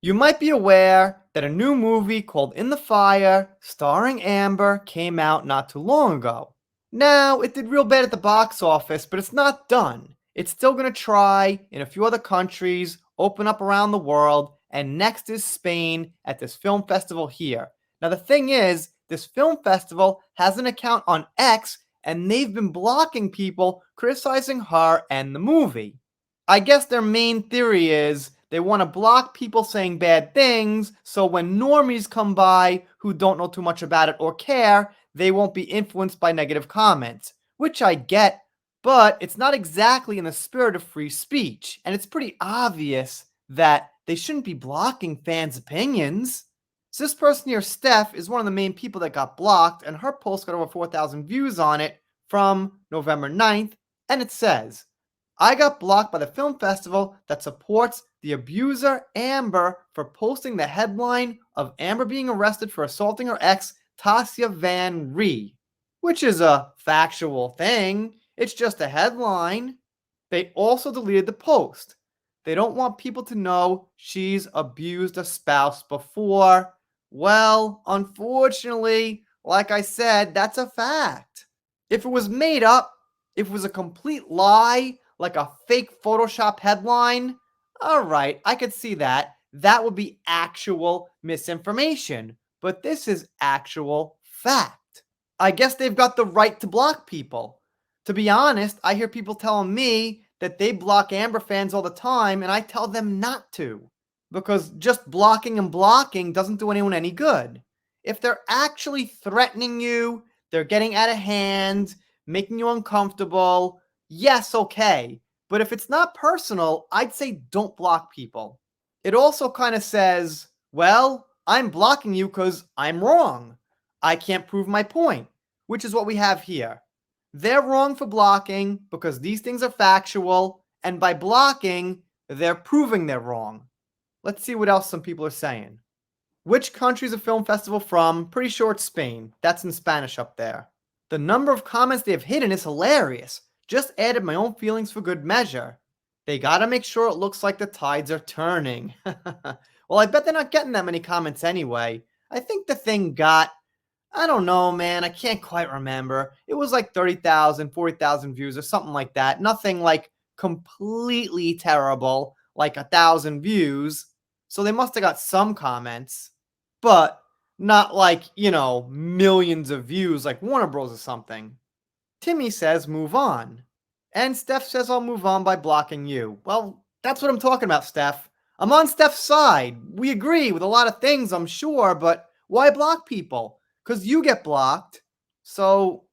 You might be aware that a new movie called In the Fire, starring Amber, came out not too long ago. Now, it did real bad at the box office, but it's not done. It's still going to try in a few other countries, open up around the world, and next is Spain at this film festival here. Now, the thing is, this film festival has an account on X, and they've been blocking people criticizing her and the movie. I guess their main theory is they want to block people saying bad things, so when normies come by who don't know too much about it or care, they won't be influenced by negative comments. Which I get, but it's not exactly in the spirit of free speech, and it's pretty obvious that they shouldn't be blocking fans' opinions. So this person here, Steph, is one of the main people that got blocked, and her post got over 4,000 views on it from November 9th, and it says, I got blocked by the film festival that supports the abuser Amber for posting the headline of Amber being arrested for assaulting her ex, Tasia Van Ree, which is a factual thing. It's just a headline. They also deleted the post. They don't want people to know she's abused a spouse before. Well, unfortunately, like I said, that's a fact. If it was made up, if it was a complete lie, like a fake Photoshop headline, all right, I could see that. That would be actual misinformation. But this is actual fact. I guess they've got the right to block people. To be honest, I hear people telling me that they block Amber fans all the time, and I tell them not to. Because just blocking and blocking doesn't do anyone any good. If they're actually threatening you, they're getting out of hand, making you uncomfortable, yes, okay. But if it's not personal, I'd say don't block people. It also kind of says, well, I'm blocking you because I'm wrong. I can't prove my point, which is what we have here. They're wrong for blocking because these things are factual, and by blocking, they're proving they're wrong. Let's see what else some people are saying. Which country is a film festival from? Pretty sure it's Spain. That's in Spanish up there. The number of comments they have hidden is hilarious. Just added my own feelings for good measure. They gotta make sure it looks like the tides are turning. Well, I bet they're not getting that many comments anyway. I think the thing got, I don't know, man, I can't quite remember. It was like 30,000, 40,000 views or something like that. Nothing like completely terrible, like 1,000 views. So they must have got some comments, but not like, millions of views like Warner Bros. Or something. Timmy says move on. And Steph says I'll move on by blocking you. Well, that's what I'm talking about, Steph. I'm on Steph's side. We agree with a lot of things, I'm sure, but why block people? Because you get blocked. So,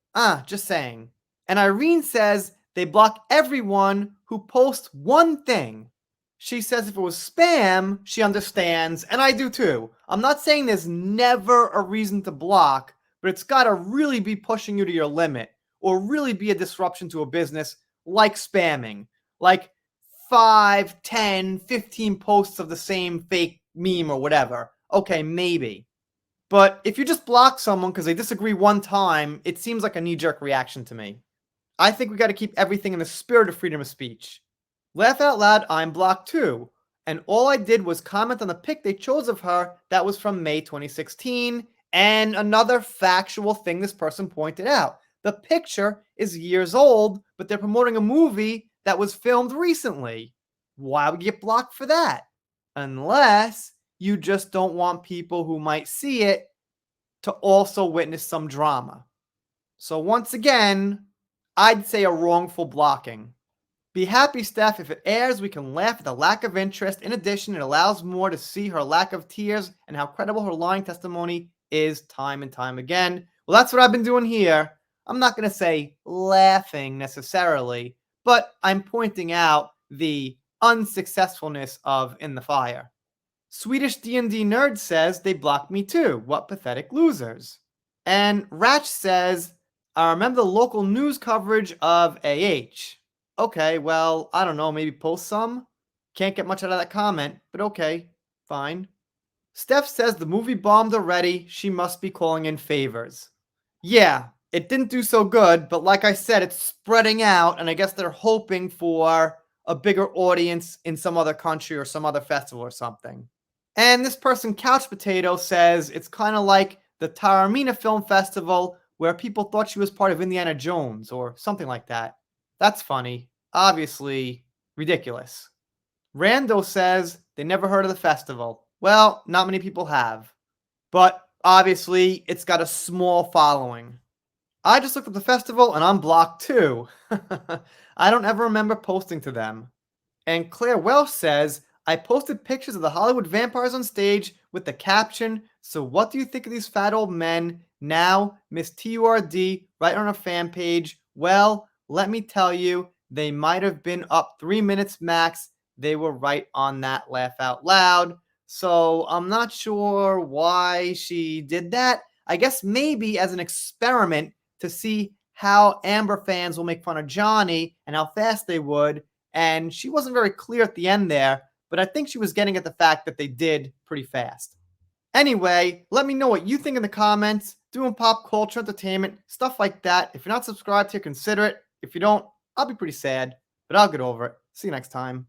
just saying. And Irene says they block everyone who posts one thing. She says if it was spam, she understands, and I do too. I'm not saying there's never a reason to block, but it's got to really be pushing you to your limit, or really be a disruption to a business like spamming. Like 5, 10, 15 posts of the same fake meme or whatever. Okay, maybe. But if you just block someone because they disagree one time, it seems like a knee-jerk reaction to me. I think we got to keep everything in the spirit of freedom of speech. Laugh out loud, I'm blocked too. And all I did was comment on the pic they chose of her that was from May 2016. And another factual thing this person pointed out. The picture is years old, but they're promoting a movie that was filmed recently. Why would you get blocked for that? Unless you just don't want people who might see it to also witness some drama. So once again, I'd say a wrongful blocking. Be happy, Steph. If it airs, we can laugh at the lack of interest. In addition, it allows more to see her lack of tears and how credible her lying testimony is time and time again. Well, that's what I've been doing here. I'm not going to say laughing necessarily, but I'm pointing out the unsuccessfulness of In the Fire. Swedish D&D Nerd says they blocked me too. What pathetic losers. And Ratch says, I remember the local news coverage of AH. Okay, well, I don't know, maybe post some? Can't get much out of that comment, but okay, fine. Steph says the movie bombed already, she must be calling in favors. Yeah, it didn't do so good, but like I said, it's spreading out, and I guess they're hoping for a bigger audience in some other country or some other festival or something. And this person, Couch Potato, says it's kind of like the Taormina Film Festival where people thought she was part of Indiana Jones or something like that. That's funny. Obviously, ridiculous. Rando says they never heard of the festival. Well, not many people have. But obviously, it's got a small following. I just looked at the festival and I'm blocked too. I don't ever remember posting to them. And Claire Welsh says, I posted pictures of the Hollywood vampires on stage with the caption, "So what do you think of these fat old men?" Now, Miss TURD, right on our fan page. Well, let me tell you, they might have been up 3 minutes max. They were right on that laugh out loud. So I'm not sure why she did that. I guess maybe as an experiment to see how Amber fans will make fun of Johnny and how fast they would, and she wasn't very clear at the end there, but I think she was getting at the fact that they did pretty fast. Anyway, let me know what you think in the comments. Doing pop culture, entertainment, stuff like that. If you're not subscribed here, consider it. If you don't, I'll be pretty sad, but I'll get over it. See you next time.